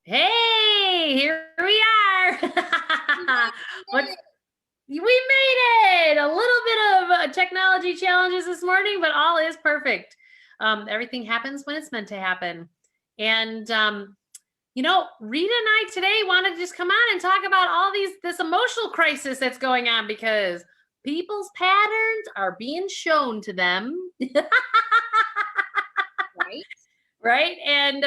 Hey, here we are. We made What's it. We made it. A little bit of technology challenges this morning, but all is perfect. Everything happens when it's meant to happen. And Rita and I today wanted to just come on and talk about all this emotional crisis that's going on because people's patterns are being shown to them. Right? Right, and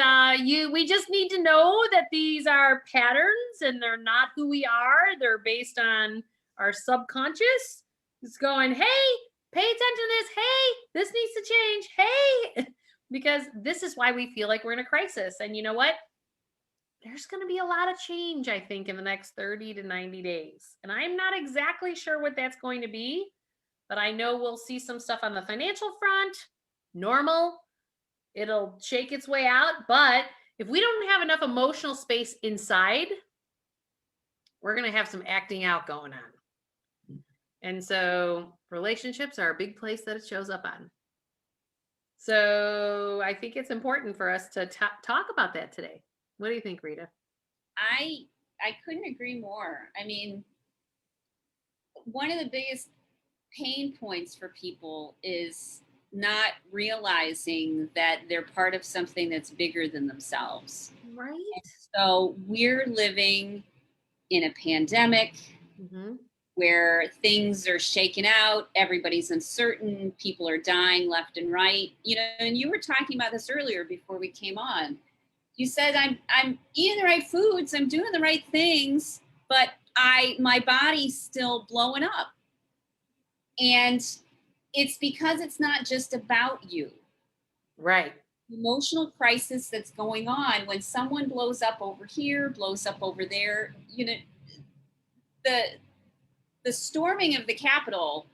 we just need to know that these are patterns and they're not who we are. They're based on our subconscious. It's going, hey, pay attention to this. Hey, this needs to change. Hey, because this is why we feel like we're in a crisis. And you know what, there's going to be a lot of change, I think, in the next 30 to 90 days, and I'm not exactly sure what that's going to be, but I know we'll see some stuff on the financial front. Normal, it'll shake its way out. But if we don't have enough emotional space inside, we're going to have some acting out going on. And so relationships are a big place that it shows up on. So I think it's important for us to talk about that today. What do you think, Rita? I couldn't agree more. I mean, one of the biggest pain points for people is not realizing that they're part of something that's bigger than themselves. Right. So we're living in a pandemic Mm-hmm. where things are shaken out, everybody's uncertain, people are dying left and right. And you were talking about this earlier before we came on. You said I'm eating the right foods, I'm doing the right things, but my body's still blowing up. And it's because it's not just about you. Right. Emotional crisis that's going on when someone blows up over here, blows up over there. The the storming of the Capitol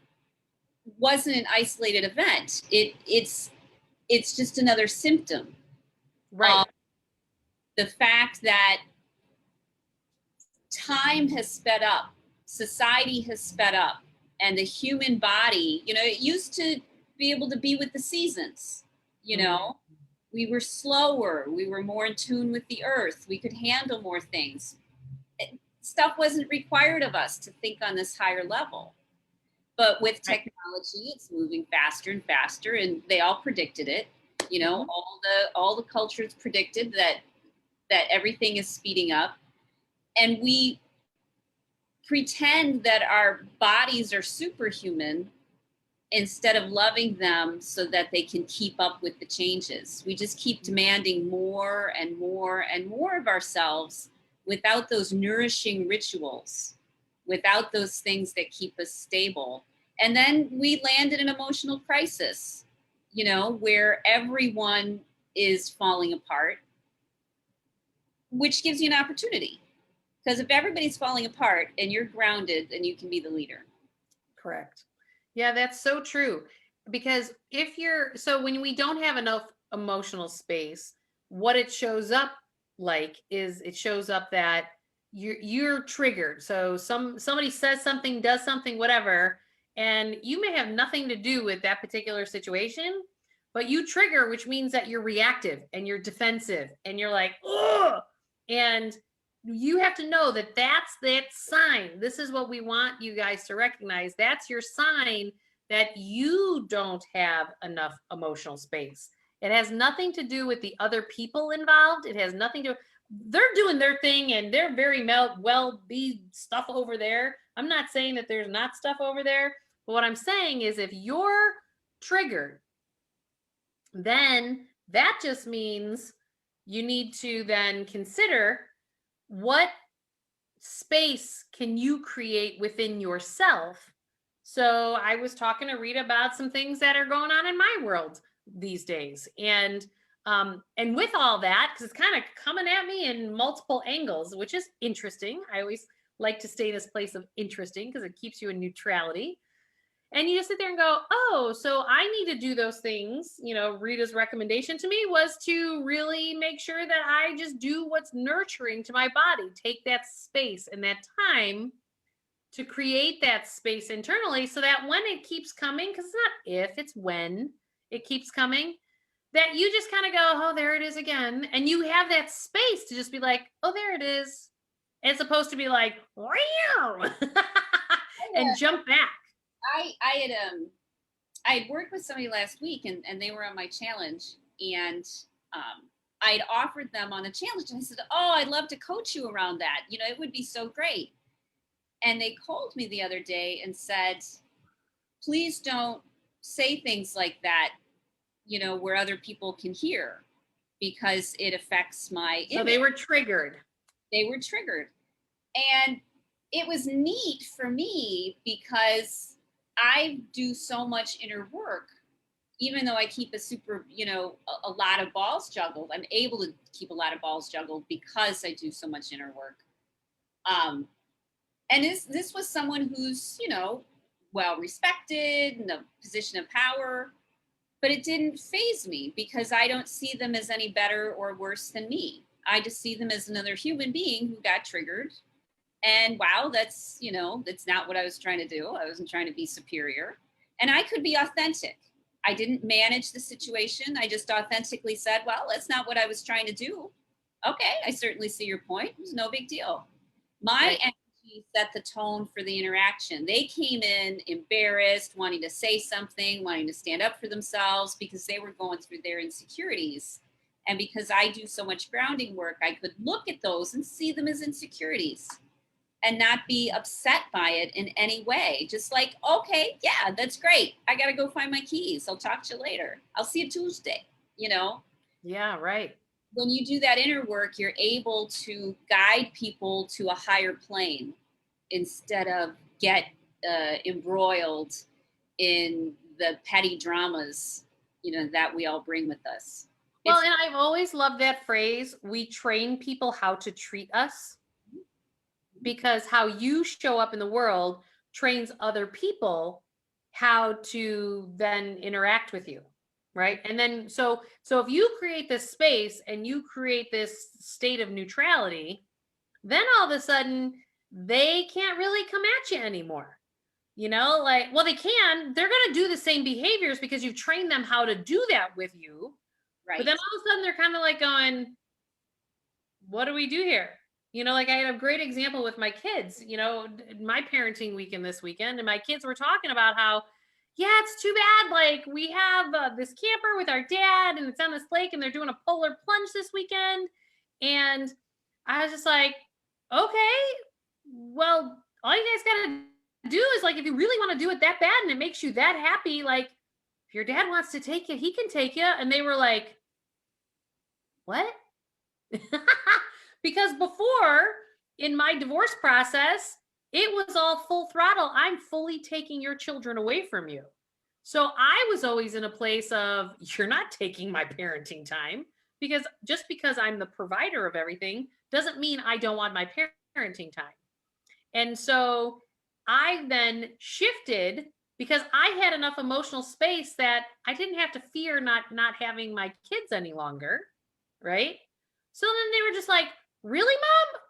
wasn't an isolated event. It's just another symptom Right. of the fact that time has sped up, society has sped up, and the human body, it used to be able to be with the seasons, you Mm. know, we were slower, we were more in tune with the earth, we could handle more things. Stuff wasn't required of us to think on this higher level. But with Right. technology, it's moving faster and faster, and they all predicted it. Mm-hmm. All the cultures predicted that everything is speeding up, and we pretend that our bodies are superhuman instead of loving them so that they can keep up with the changes. We just keep demanding more and more and more of ourselves without those nourishing rituals, without those things that keep us stable. And then we land in an emotional crisis, where everyone is falling apart, which gives you an opportunity. Because if everybody's falling apart and you're grounded, then you can be the leader. Correct. Yeah, that's so true. Because when we don't have enough emotional space, what it shows up like is it shows up that you're triggered. So somebody says something, does something, whatever, and you may have nothing to do with that particular situation, but you trigger, which means that you're reactive and you're defensive and you're like, ugh. And you have to know that that's that sign. This is what we want you guys to recognize. That's your sign that you don't have enough emotional space. It has nothing to do with the other people involved. It has nothing to, they're doing their thing and they're very well be stuff over there. I'm not saying that there's not stuff over there, but what I'm saying is if you're triggered, then that just means you need to then consider what space can you create within yourself. So I was talking to Rita about some things that are going on in my world these days, and with all that, because it's kind of coming at me in multiple angles, which is interesting. I always like to stay in this place of interesting because it keeps you in neutrality. And you just sit there and go, oh, so I need to do those things. Rita's recommendation to me was to really make sure that I just do what's nurturing to my body, take that space and that time to create that space internally so that when it keeps coming, because it's not if, it's when it keeps coming, that you just kind of go, oh, there it is again. And you have that space to just be like, oh, there it is. As opposed to be like, wow, and jump back. I I had worked with somebody last week, and they were on my challenge, and I'd offered them on a challenge, and I said, oh, I'd love to coach you around that. You know, it would be so great. And they called me the other day and said, please don't say things like that, you know, where other people can hear, because it affects my So they image. were triggered. They were triggered. And it was neat for me because I do so much inner work. Even though I keep a super, you know, a lot of balls juggled, I'm able to keep a lot of balls juggled because I do so much inner work. And this was someone who's, you know, well respected in a position of power, but it didn't phase me because I don't see them as any better or worse than me. I just see them as another human being who got triggered. And wow, that's, you know, that's not what I was trying to do. I wasn't trying to be superior. And I could be authentic. I didn't manage the situation. I just authentically said, well, that's not what I was trying to do. Okay, I certainly see your point. It was no big deal. My Right. energy set the tone for the interaction. They came in embarrassed, wanting to say something, wanting to stand up for themselves because they were going through their insecurities. And because I do so much grounding work, I could look at those and see them as insecurities and not be upset by it in any way. Just like, okay, yeah, that's great. I got to go find my keys. I'll talk to you later. I'll see you Tuesday. You know, Yeah, right. when you do that inner work, you're able to guide people to a higher plane instead of get embroiled in the petty dramas, you know, that we all bring with us. Well, It's and I've always loved that phrase, we train people how to treat us, because how you show up in the world trains other people how to then interact with you, right? And then so if you create this space and you create this state of neutrality, then all of a sudden they can't really come at you anymore. You know, like, well, they can, they're going to do the same behaviors because you've trained them how to do that with you. But then right. all of a sudden they're kind of like going, what do we do here? You know, like I had a great example with my kids, you know, my parenting weekend this weekend, and my kids were talking about how, yeah, it's too bad. Like we have this camper with our dad and it's on this lake and they're doing a polar plunge this weekend. And I was just like, okay, well, all you guys got to do is like, if you really want to do it that bad and it makes you that happy, like if your dad wants to take you, he can take you. And they were like, what? Because before in my divorce process, it was all full throttle. I'm fully taking your children away from you. So I was always in a place of, you're not taking my parenting time, because just because I'm the provider of everything doesn't mean I don't want my parenting time. And so I then shifted because I had enough emotional space that I didn't have to fear not having my kids any longer, right? So then they were just like, "Really,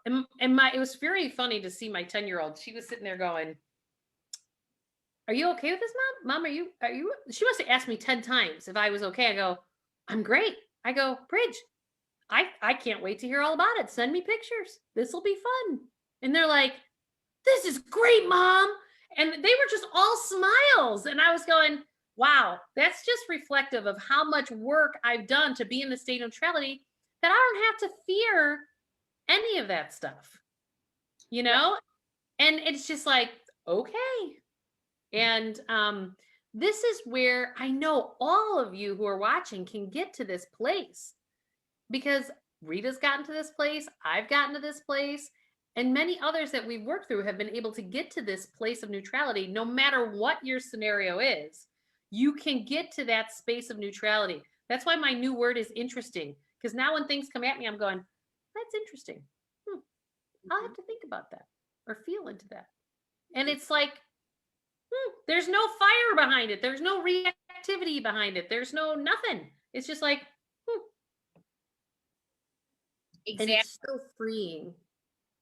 mom?" And my it was very funny to see my 10-year-old. She was sitting there going, "Are you okay with this, mom? Mom, are you?" She must have asked me 10 times if I was okay. I go, "I'm great." I go, "Bridge, I can't wait to hear all about it. Send me pictures. This will be fun." And they're like, "This is great, mom." And they were just all smiles. And I was going, wow, that's just reflective of how much work I've done to be in the state of neutrality, that I don't have to fear any of that stuff, you Well, know? And it's just like, okay. And this is where I know all of you who are watching can get to this place, because Rita's gotten to this place, I've gotten to this place, and many others that we've worked through have been able to get to this place of neutrality. No matter what your scenario is, you can get to that space of neutrality. That's why my new word is interesting, because now when things come at me, I'm going, that's interesting. Hmm, I'll have to think about that or feel into that. And it's like, there's no fire behind it. There's no reactivity behind it. There's no nothing. It's just like, hmm, and exactly. it's so freeing.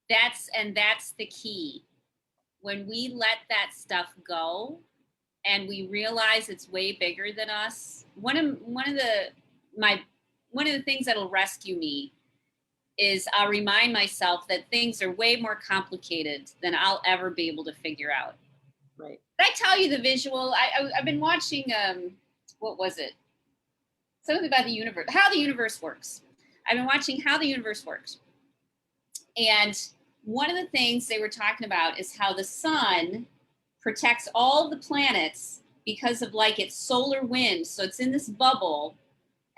That's the key. When we let that stuff go and we realize it's way bigger than us. One of the my one of the things that'll rescue me is I'll remind myself that things are way more complicated than I'll ever be able to figure out. Right. Did I tell you the visual? I've been watching, what was it? Something about the universe, how the universe works. I've been watching how the universe works. And one of the things they were talking about is how the sun protects all the planets because of like its solar wind. So it's in this bubble,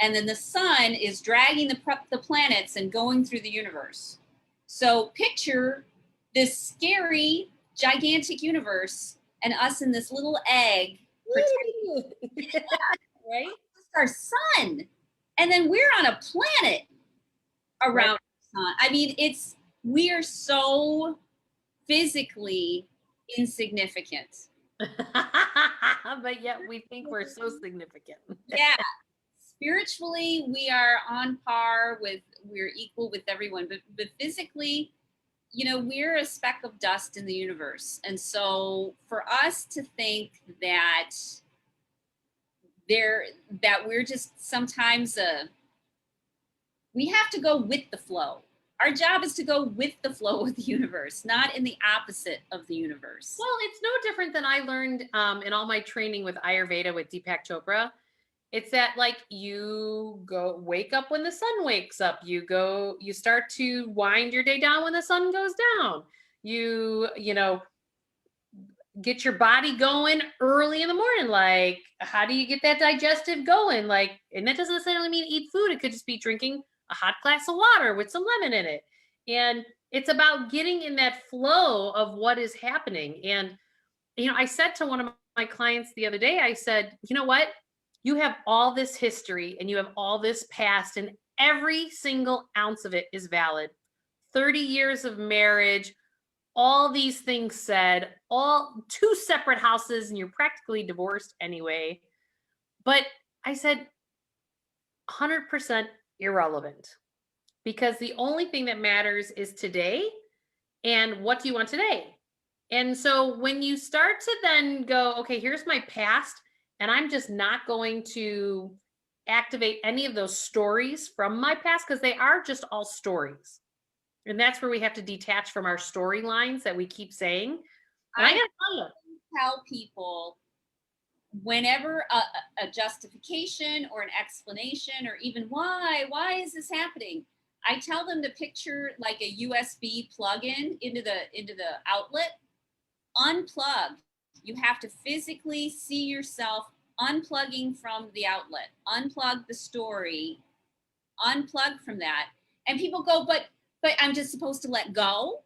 and then the sun is dragging the planets and going through the universe. So picture this scary, gigantic universe and us in this little egg protecting Right? our sun. And then we're on a planet around Right. the sun. I mean, we are so physically insignificant. But yet we think we're so significant. Yeah. Spiritually, we are on par with, we're equal with everyone, but physically, we're a speck of dust in the universe. And so for us to think that we're just sometimes we have to go with the flow. Our job is to go with the flow of the universe, not in the opposite of the universe. Well, it's no different than I learned in all my training with Ayurveda with Deepak Chopra. It's that like you go wake up when the sun wakes up. You start to wind your day down when the sun goes down. You get your body going early in the morning. Like, how do you get that digestive going? Like, and that doesn't necessarily mean eat food. It could just be drinking a hot glass of water with some lemon in it. And it's about getting in that flow of what is happening. And, I said to one of my clients the other day, I said, you know what? You have all this history and you have all this past, and every single ounce of it is valid. 30 years of marriage, all these things said, all two separate houses, and you're practically divorced anyway. But I said, 100% irrelevant, because the only thing that matters is today and what do you want today. And so when you start to then go, okay, here's my past, and I'm just not going to activate any of those stories from my past, because they are just all stories. And that's where we have to detach from our storylines that we keep saying. And I I gotta tell you, tell people whenever a justification or an explanation, or even why is this happening, I tell them to picture like a USB plug-in into the outlet. Unplug. You have to physically see yourself unplugging from the outlet, unplug the story, unplug from that. And people go, but I'm just supposed to let go.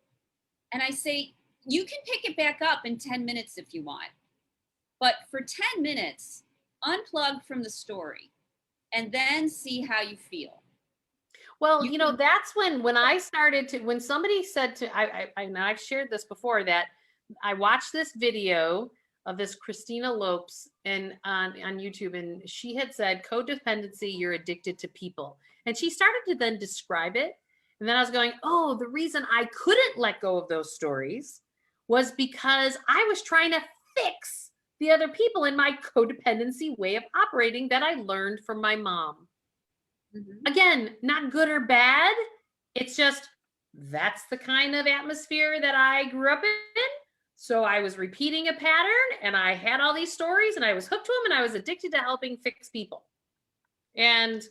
And I say, you can pick it back up in 10 minutes if you want. But for 10 minutes, unplug from the story and then see how you feel. well, You can, that's when I started to, when somebody said to, know I've shared this before, that I watched this video of this Christina Lopes and on YouTube, and she had said codependency, you're addicted to people. And she started to then describe it. And then I was going, oh, the reason I couldn't let go of those stories was because I was trying to fix the other people in my codependency way of operating that I learned from my mom. Mhm. Again, not good or bad. It's just that's the kind of atmosphere that I grew up in. So I was repeating a pattern, and I had all these stories, and I was hooked to them, and I was addicted to helping fix people. And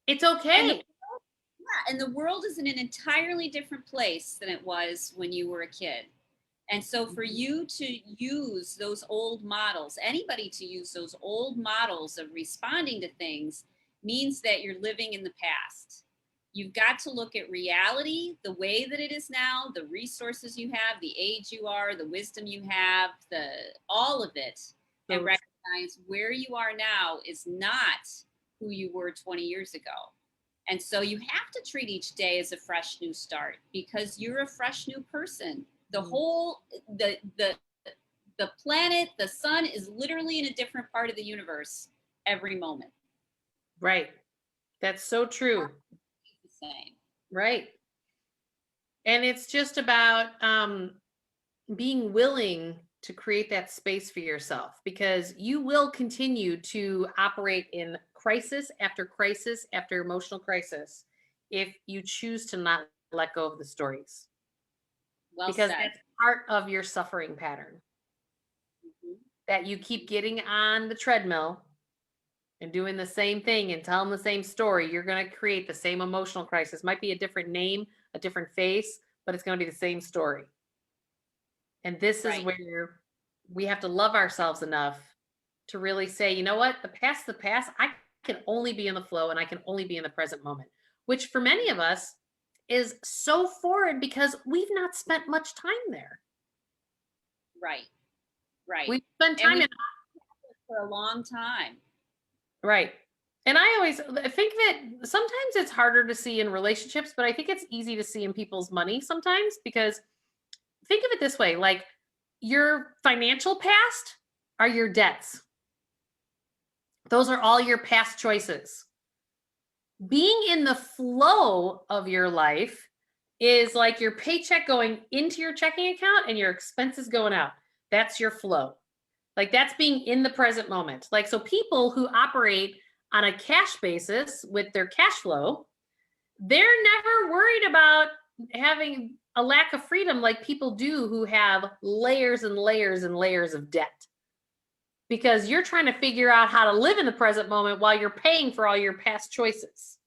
it's And the, okay. yeah, and the world is in an entirely different place than it was when you were a kid. And so for Mhm. you to use those old models, anybody to use those old models of responding to things, means that you're living in the past. You've got to look at reality the way that it is now, the resources you have, the age you are, the wisdom you have, all of it, and So recognize where you are now is not who you were 20 years ago. And so you have to treat each day as a fresh new start, because you're a fresh new person. The true. whole the planet, the sun is literally in a different part of the universe every moment. Right. That's so true. It's the same. Right. And it's just about being willing to create that space for yourself, because you will continue to operate in crisis after crisis after emotional crisis if you choose to not let go of the stories, Well because said. that's part of your suffering pattern, Mhm. that you keep getting on the treadmill and doing the same thing and telling the same story. You're going to create the same emotional crisis. Might be a different name, a different face, but it's going to be the same story. And this is Right. where we have to love ourselves enough to really say, you know what, the past, the past. I can only be in the flow and I can only be in the present moment, which for many of us is so foreign because we've not spent much time there. Right. Right. We've spent And time we've in, had it for a long time. right. And I think that sometimes it's harder to see in relationships, but I think it's easy to see in people's money sometimes, because think of it this way, like your financial past are your debts. Those are all your past choices. Being in the flow of your life is like your paycheck going into your checking account and your expenses going out. That's your flow. Like that's being in the present moment. Like, so people who operate on a cash basis with their cash flow, they're never worried about having a lack of freedom like people do who have layers and layers and layers of debt, because you're trying to figure out how to live in the present moment while you're paying for all your past choices.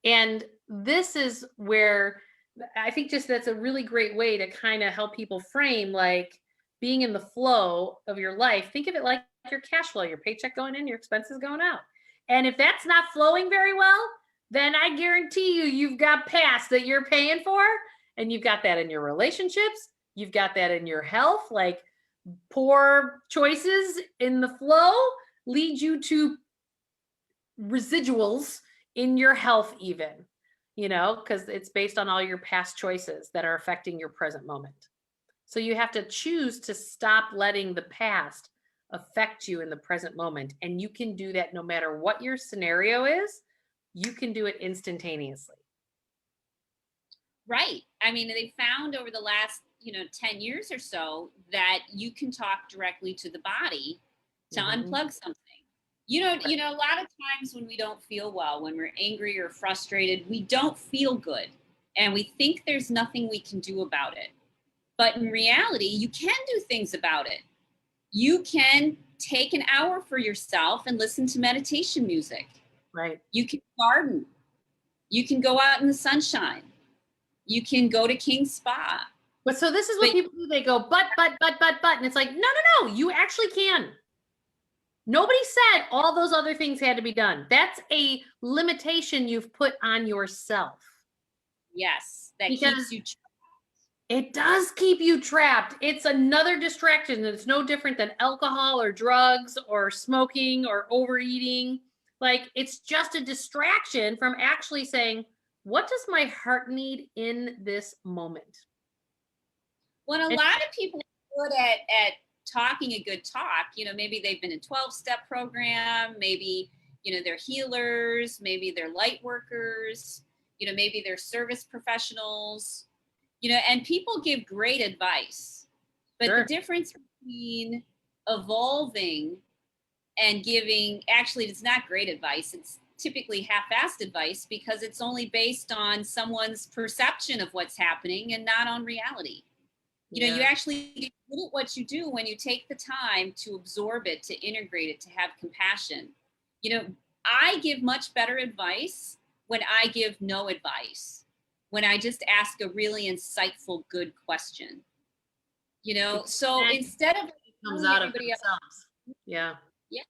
And this is where I think just that's a really great way to kind of help people frame like being in the flow of your life. Think of it like your cash flow, your paycheck going in, your expenses going out. And if that's not flowing very well, then I guarantee you, you've got past that you're paying for, and you've got that in your relationships, you've got that in your health. Like poor choices in the flow lead you to residuals in your health, even, because it's based on all your past choices that are affecting your present moment. So you have to choose to stop letting the past affect you in the present moment. And you can do that no matter what your scenario is, you can do it instantaneously. Right. I mean, they found over the last, 10 years or so that you can talk directly to the body to Mhm. unplug something. A lot of times when we don't feel well, when we're angry or frustrated, we don't feel good and we think there's nothing we can do about it. But in reality, you can do things about it. You can take an hour for yourself and listen to meditation music. Right. You can garden. You can go out in the sunshine. You can go to King's Spa. But so this is what But people do. They go, but. And it's like, no, no, no, you actually can. Nobody said all those other things had to be done. That's a limitation you've put on yourself, yes, that because keeps you. it does keep you trapped. It's another distraction. It's no different than alcohol or drugs or smoking or overeating. Like, it's just a distraction from actually saying, what does my heart need in this moment? When a And lot of people are good at talking a good talk, maybe they've been in 12-step program, maybe, they're healers, maybe they're light workers, maybe they're service professionals, and people give great advice. But the sure. difference between evolving and giving, actually, it's not great advice. It's typically half-assed advice because it's only based on someone's perception of what's happening and not on reality. You Yeah. actually get good at what you do when you take the time to absorb it, to integrate it, to have compassion. I give much better advice when I give no advice, when I just ask a really insightful, good question. Because So then instead of it comes telling out of everybody else, themselves. Yeah. yeah,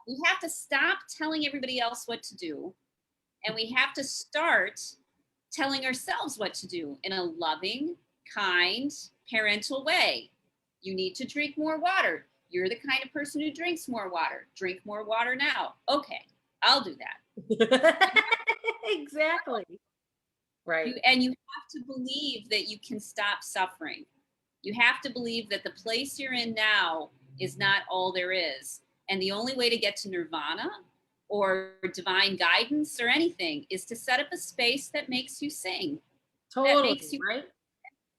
we have to stop telling everybody else what to do, and we have to start telling ourselves what to do in a loving, kind, parental way. You need to drink more water. You're the kind of person who drinks more water. Drink more water now. Okay, I'll do that. Exactly. Right. And you have to believe that you can stop suffering. You have to believe that the place you're in now is not all there is. And the only way to get to nirvana or divine guidance or anything is to set up a space that makes you sing, that makes Totally. you Right.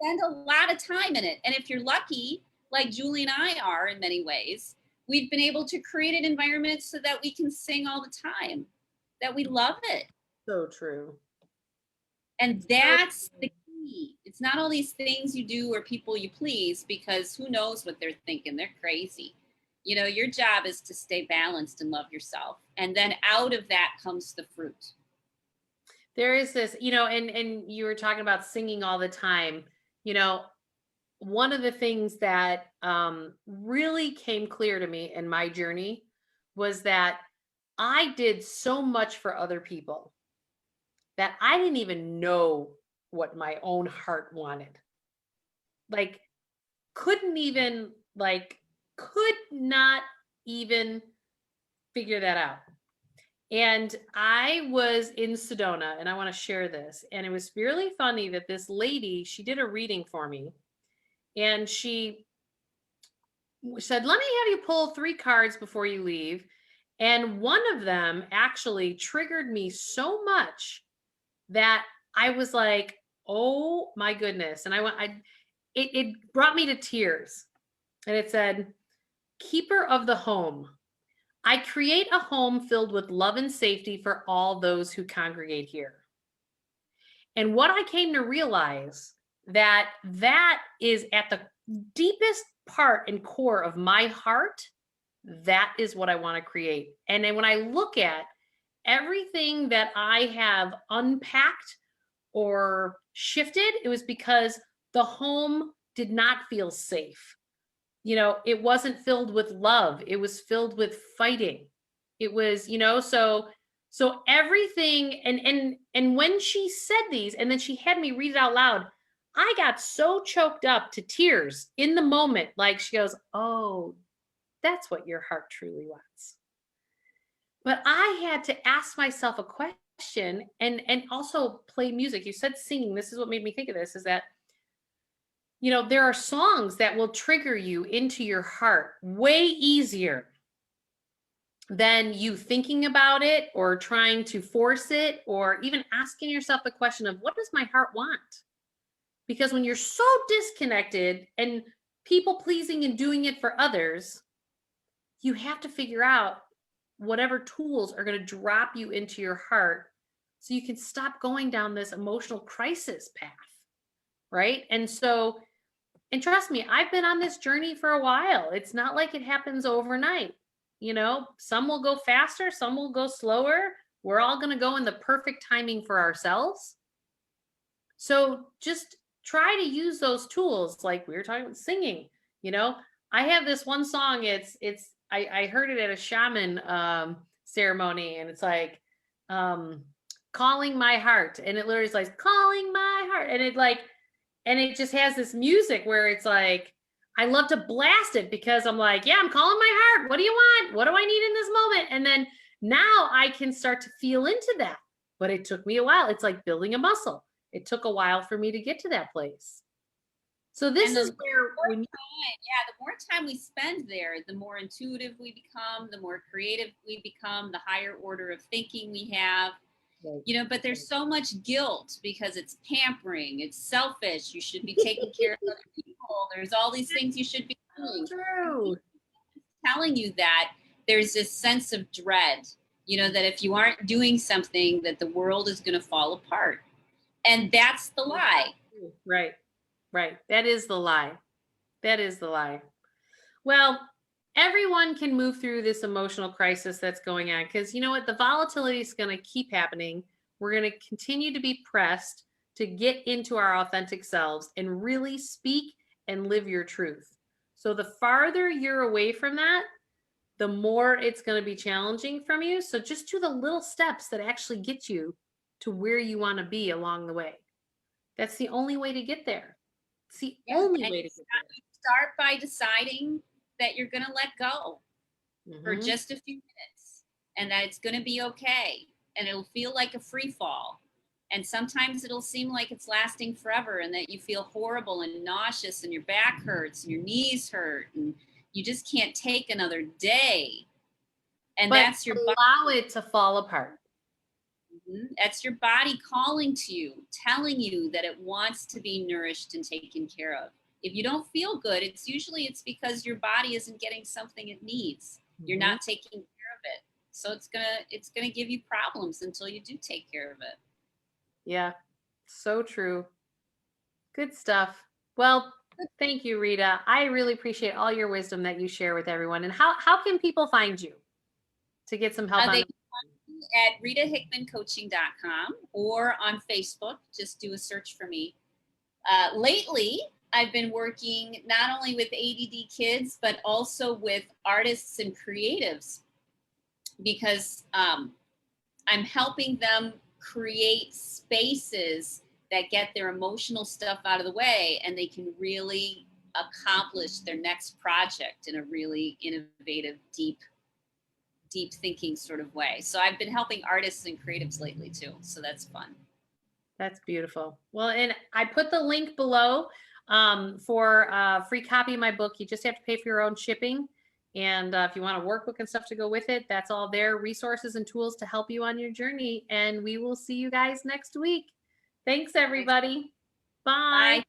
spend a lot of time in it. And if you're lucky, like Julie and I are in many ways, we've been able to create an environment so that we can sing all the time, that we love it. So true. And that's the key. It's not all these things you do or people you please, because who knows what they're thinking. They're crazy. You know, your job is to stay balanced and love yourself. And then out of that comes the fruit. There is this, and you were talking about singing all the time. You know, one of the things that really came clear to me in my journey was that I did so much for other people that I didn't even know what my own heart wanted. Like, couldn't even, could not even figure that out. And I was in Sedona, and I want to share this. And it was really funny that this lady, she did a reading for me, and she said, "Let me have you pull 3 cards before you leave." And one of them actually triggered me so much that I was like, "Oh my goodness." And it brought me to tears. And it said, "Keeper of the home. I create a home filled with love and safety for all those who congregate here." And what I came to realize, that is at the deepest part and core of my heart. That is what I want to create. And then when I look at everything that I have unpacked or shifted, it was because the home did not feel safe. It wasn't filled with love. It was filled with fighting. It was, so everything. And when she said these, and then she had me read it out loud, I got so choked up to tears in the moment. Like, she goes, "Oh, that's what your heart truly wants." But I had to ask myself a question, and also play music. You said singing. This is what made me think of this, is that there are songs that will trigger you into your heart way easier than you thinking about it or trying to force it, or even asking yourself the question of, what does my heart want? Because when you're so disconnected and people pleasing and doing it for others, you have to figure out whatever tools are going to drop you into your heart so you can stop going down this emotional crisis path. Right. And trust me, I've been on this journey for a while. It's not like it happens overnight. Some will go faster, some will go slower. We're all going to go in the perfect timing for ourselves. So just try to use those tools, like we were talking about singing. I have this one song. I heard it at a shaman ceremony, and it's like calling my heart, and it literally is like calling my heart, and it just has this music where it's like, I love to blast it, because I'm like, yeah, I'm calling my heart. What do you want? What do I need in this moment? And then now I can start to feel into that. But it took me a while. It's like building a muscle. It took a while for me to get to that place. So this is where, the more time we spend there, the more intuitive we become, the more creative we become, the higher order of thinking we have. right. But there's so much guilt because it's pampering, it's selfish, you should be taking care of other people, there's all these things you should be doing. True. Telling you that there's this sense of dread, that if you aren't doing something, that the world is going to fall apart. And that's the lie. Right. That is the lie. Well, everyone can move through this emotional crisis that's going on, because you know what? The volatility is going to keep happening. We're going to continue to be pressed to get into our authentic selves and really speak and live your truth. So the farther you're away from that, the more it's going to be challenging from you. So just do the little steps that actually get you to where you want to be along the way. That's the only way to get there. It's the only way to get there. Start by deciding that you're going to let go for Mhm. just a few minutes, and that it's going to be okay, and it'll feel like a free fall. And sometimes it'll seem like it's lasting forever, and that you feel horrible and nauseous, and your back hurts and your knees hurt, and you just can't take another day. And But that's your allow it to fall apart. That's your body calling to you, telling you that it wants to be nourished and taken care of. If you don't feel good, it's because your body isn't getting something it needs. You're Mhm. not taking care of it. So it's gonna give you problems until you do take care of it. Yeah, so true. Good stuff. Well, thank you, Rita. I really appreciate all your wisdom that you share with everyone. And how can people find you to get some help on They the? can find me at ritahickmancoaching.com or on Facebook. Just do a search for me. Lately, I've been working not only with ADD kids, but also with artists and creatives because I'm helping them create spaces that get their emotional stuff out of the way and they can really accomplish their next project in a really innovative, deep thinking sort of way. So I've been helping artists and creatives lately too. So that's fun. That's beautiful. Well, and I put the link below for a free copy of my book. You just have to pay for your own shipping. And if you want a workbook and stuff to go with it, that's all there. Resources and tools to help you on your journey. And we will see you guys next week. Thanks, everybody. Bye. Bye.